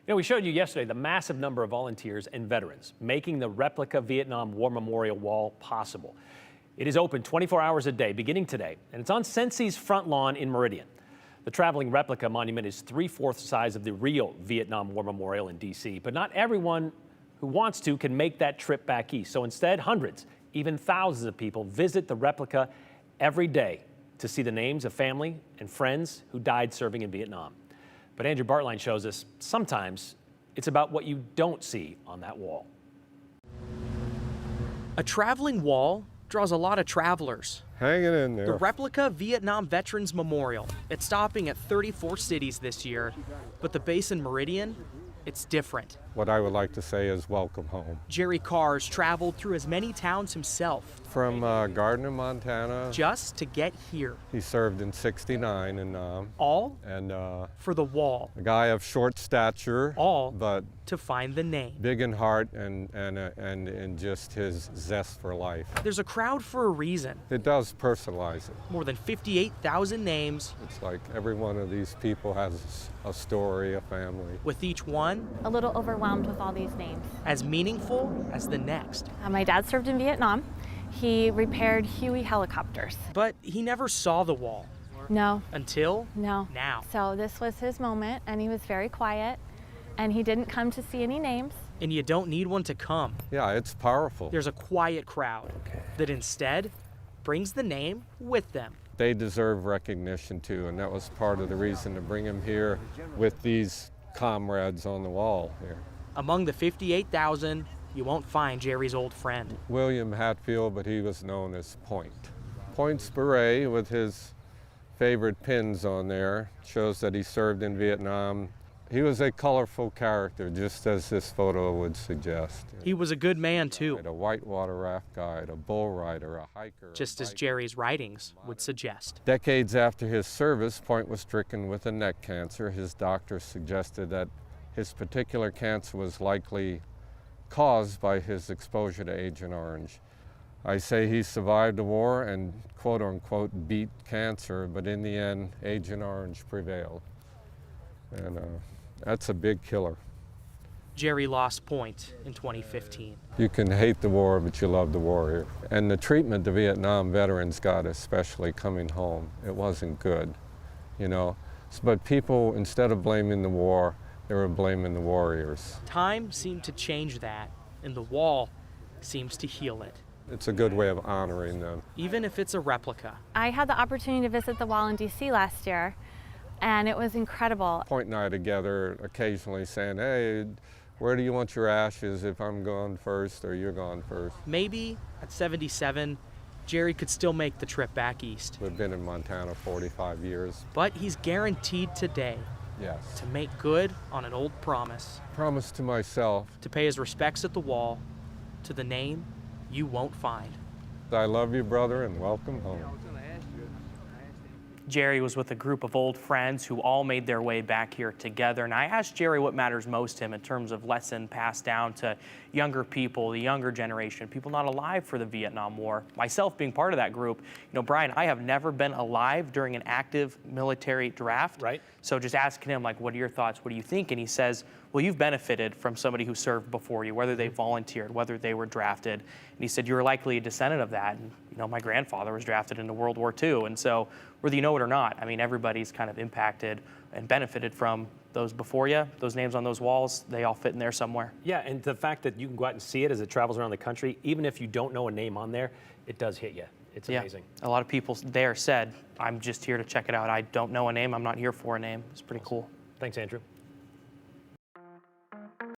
We showed you yesterday the massive number of volunteers and veterans making the replica Vietnam War Memorial Wall possible. It is open 24 hours a day beginning today, and it's on Scentsy's front lawn in Meridian. The traveling replica monument is 3/4 size of the real Vietnam War Memorial in D.C., but not everyone who wants to can make that trip back east. So instead, hundreds, even thousands of people visit the replica every day to see the names of family and friends who died serving in Vietnam. But Andrew Bartline shows us sometimes it's about what you don't see on that wall. A traveling wall draws a lot of travelers. Hanging in there. The replica Vietnam Veterans Memorial. It's stopping at 34 cities this year, but the base in Meridian, it's different. What I would like to say is welcome home. Jerry Carr's traveled through as many towns himself. From Gardner, Montana. Just to get here. He served in '69 in Nam. All and for the wall. a guy of short stature. All but to find the name. big in heart and just his zest for life. There's a crowd for a reason. It does personalize it. More than 58,000 names. It's like every one of these people has a story, a family. With each one a little overwhelmed with all these names. as meaningful as the next. My dad served in Vietnam. He repaired Huey helicopters. But he never saw the wall. No. Until No. now. So this was his moment, and he was very quiet, and he didn't come to see any names. And you don't need one to come. Yeah, it's powerful. There's a quiet crowd that instead brings the name with them. They deserve recognition too, and that was part of the reason to bring him here with these comrades on the wall here. Among the 58,000, you won't find Jerry's old friend. William Hatfield, but he was known as Point. Point's beret with his favorite pins on there shows that he served in Vietnam. He was a colorful character, just as this photo would suggest. He was a good man too, A whitewater raft guide, a bull rider, a hiker. just as Jerry's writings would suggest. Decades after his service, Point was stricken with a neck cancer. His doctor suggested that his particular cancer was likely caused by his exposure to Agent Orange. I say he survived the war and quote unquote beat cancer, but in the end, Agent Orange prevailed. And that's a big killer. Jerry lost Point in 2015. You can hate the war, but you love the warrior. And the treatment the Vietnam veterans got, especially coming home, it wasn't good, you know. But people, instead of blaming the war, they were blaming the warriors. Time seemed to change that, and the wall seems to heal it, It's a good way of honoring them. even if it's a replica. I had the opportunity to visit the wall in D.C. last year, and it was incredible. Point and I together occasionally saying, hey, where do you want your ashes if I'm gone first or you're gone first? Maybe at 77, Jerry could still make the trip back east. We've been in Montana 45 years. But he's guaranteed today Yes. to make good on an old promise, Promise to myself, to pay his respects at the wall to the name you won't find. I love you, brother, and welcome home. Jerry was with a group of old friends who all made their way back here together. And I asked Jerry what matters most to him in terms of lesson passed down to younger people, the younger generation, people not alive for the Vietnam War. Myself being part of that group, Brian, I have never been alive during an active military draft. Right. So just asking him, like, what are your thoughts? What do you think? And he says, well, you've benefited from somebody who served before you, whether they volunteered, whether they were drafted. And he said, you were likely a descendant of that. And, my grandfather was drafted into World War II. And so whether you know it or not, I mean, everybody's kind of impacted and benefited from those before you. Those names on those walls, they all fit in there somewhere. Yeah, and the fact that you can go out and see it as it travels around the country, even if you don't know a name on there, it does hit you. It's amazing. A lot of people there said, I'm just here to check it out. I don't know a name. I'm not here for a name. It's pretty cool. Thanks, Andrew.